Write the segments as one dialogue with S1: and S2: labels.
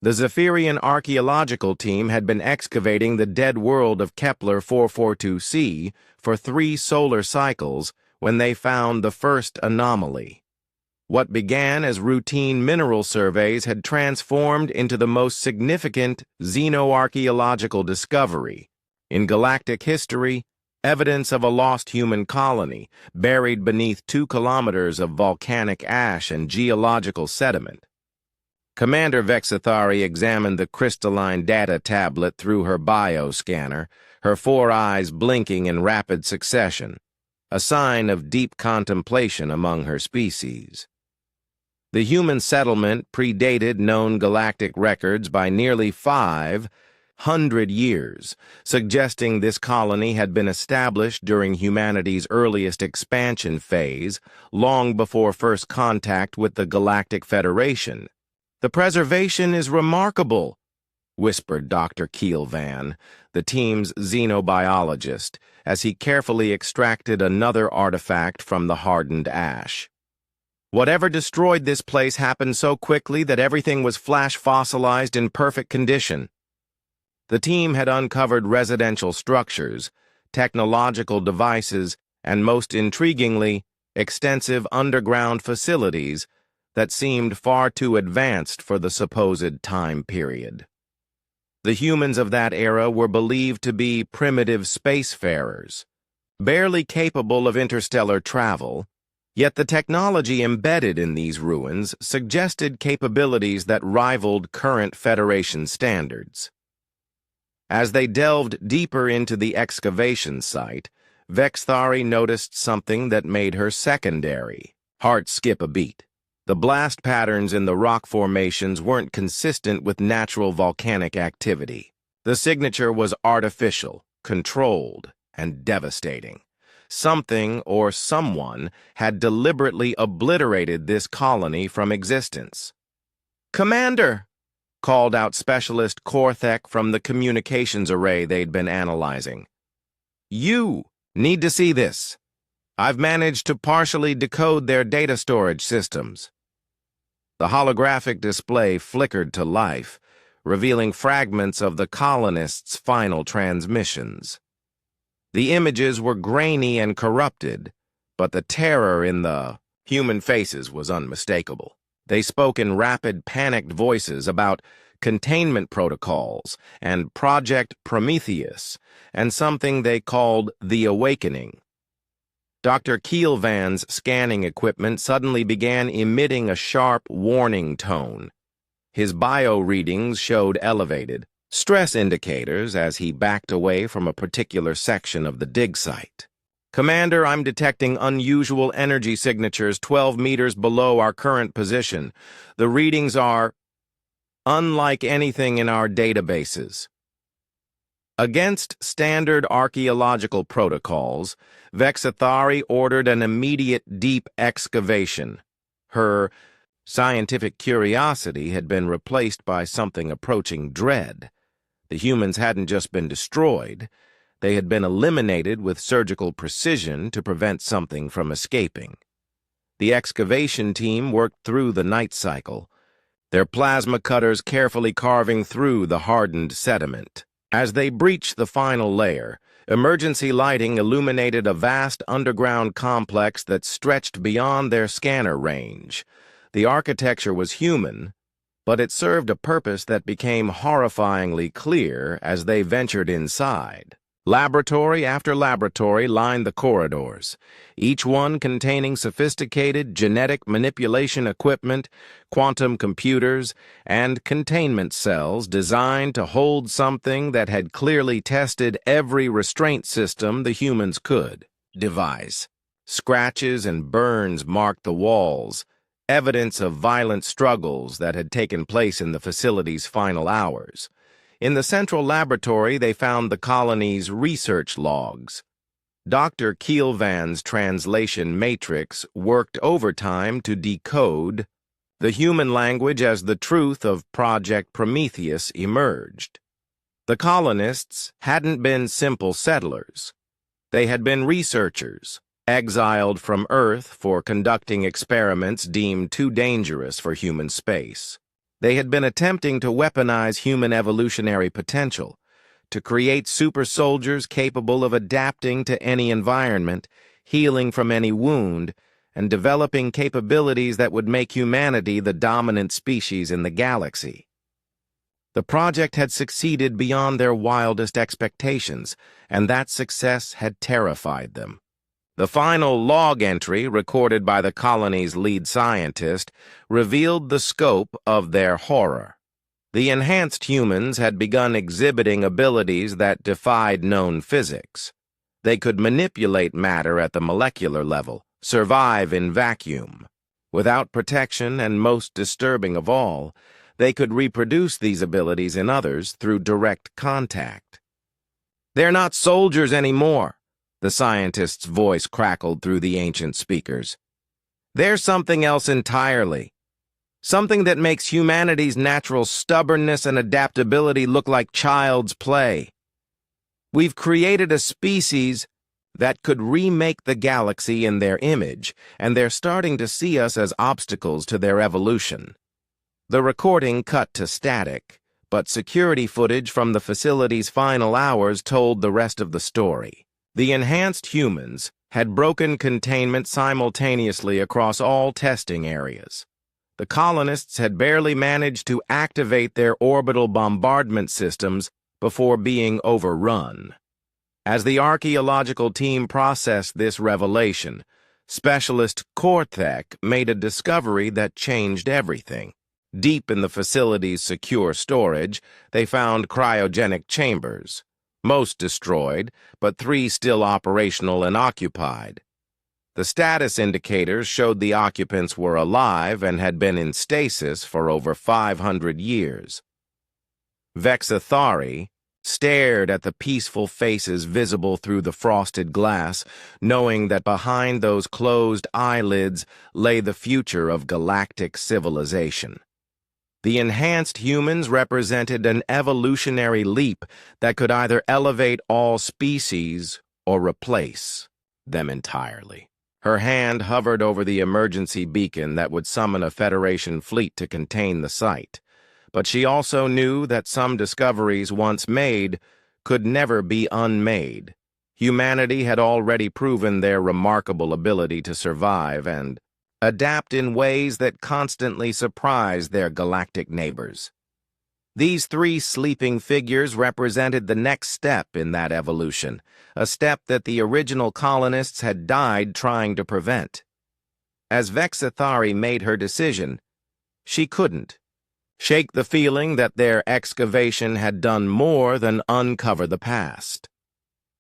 S1: The Zephyrian archaeological team had been excavating the dead world of Kepler 442c for 3 solar cycles when they found the first anomaly. What began as routine mineral surveys had transformed into the most significant xenoarchaeological discovery. In galactic history, evidence of a lost human colony buried beneath 2 kilometers of volcanic ash and geological sediment. Commander Vexathari examined the crystalline data tablet through her bioscanner, her 4 eyes blinking in rapid succession, a sign of deep contemplation among her species. The human settlement predated known galactic records by nearly 500 years, suggesting this colony had been established during humanity's earliest expansion phase, long before first contact with the Galactic Federation. "The preservation is remarkable," whispered Dr. Keelvan, the team's xenobiologist, as he carefully extracted another artifact from the hardened ash. "Whatever destroyed this place happened so quickly that everything was flash fossilized in perfect condition." The team had uncovered residential structures, technological devices, and most intriguingly, extensive underground facilities that seemed far too advanced for the supposed time period. The humans of that era were believed to be primitive spacefarers, barely capable of interstellar travel, yet the technology embedded in these ruins suggested capabilities that rivaled current Federation standards. As they delved deeper into the excavation site, Vexathari noticed something that made her secondary heart skip a beat. The blast patterns in the rock formations weren't consistent with natural volcanic activity. The signature was artificial, controlled, and devastating. Something or someone had deliberately obliterated this colony from existence. "Commander!" called out Specialist Korthek from the communications array they'd been analyzing. "You need to see this. I've managed to partially decode their data storage systems." The holographic display flickered to life, revealing fragments of the colonists' final transmissions. The images were grainy and corrupted, but the terror in the human faces was unmistakable. They spoke in rapid, panicked voices about containment protocols and Project Prometheus, and something they called the Awakening. Dr. Keelvan's scanning equipment suddenly began emitting a sharp warning tone. His bio readings showed elevated stress indicators as he backed away from a particular section of the dig site. "Commander, I'm detecting unusual energy signatures 12 meters below our current position. The readings are unlike anything in our databases." Against standard archaeological protocols, Vexathari ordered an immediate deep excavation. Her scientific curiosity had been replaced by something approaching dread. The humans hadn't just been destroyed, they had been eliminated with surgical precision to prevent something from escaping. The excavation team worked through the night cycle, their plasma cutters carefully carving through the hardened sediment. As they breached the final layer, emergency lighting illuminated a vast underground complex that stretched beyond their scanner range. The architecture was human, but it served a purpose that became horrifyingly clear as they ventured inside. Laboratory after laboratory lined the corridors, each one containing sophisticated genetic manipulation equipment, quantum computers, and containment cells designed to hold something that had clearly tested every restraint system the humans could devise. Scratches and burns marked the walls, evidence of violent struggles that had taken place in the facility's final hours. In the central laboratory, they found the colony's research logs. Dr. Keelvan's translation matrix worked overtime to decode the human language as the truth of Project Prometheus emerged. The colonists hadn't been simple settlers. They had been researchers, exiled from Earth for conducting experiments deemed too dangerous for human space. They had been attempting to weaponize human evolutionary potential, to create super soldiers capable of adapting to any environment, healing from any wound, and developing capabilities that would make humanity the dominant species in the galaxy. The project had succeeded beyond their wildest expectations, and that success had terrified them. The final log entry, recorded by the colony's lead scientist, revealed the scope of their horror. The enhanced humans had begun exhibiting abilities that defied known physics. They could manipulate matter at the molecular level, survive in vacuum. Without protection, and most disturbing of all, they could reproduce these abilities in others through direct contact. "They're not soldiers anymore," the scientist's voice crackled through the ancient speakers. "They're something else entirely. Something that makes humanity's natural stubbornness and adaptability look like child's play. We've created a species that could remake the galaxy in their image, and they're starting to see us as obstacles to their evolution." The recording cut to static, but security footage from the facility's final hours told the rest of the story. The enhanced humans had broken containment simultaneously across all testing areas. The colonists had barely managed to activate their orbital bombardment systems before being overrun. As the archaeological team processed this revelation, specialist Korthek made a discovery that changed everything. Deep in the facility's secure storage, they found cryogenic chambers. Most destroyed, but 3 still operational and occupied. The status indicators showed the occupants were alive and had been in stasis for over 500 years. Vexathari stared at the peaceful faces visible through the frosted glass, knowing that behind those closed eyelids lay the future of galactic civilization. The enhanced humans represented an evolutionary leap that could either elevate all species or replace them entirely. Her hand hovered over the emergency beacon that would summon a Federation fleet to contain the site. But she also knew that some discoveries once made could never be unmade. Humanity had already proven their remarkable ability to survive and adapt in ways that constantly surprised their galactic neighbors. These 3 sleeping figures represented the next step in that evolution, a step that the original colonists had died trying to prevent. As Vexathari made her decision, she couldn't shake the feeling that their excavation had done more than uncover the past.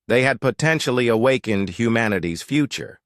S1: They had potentially awakened humanity's future.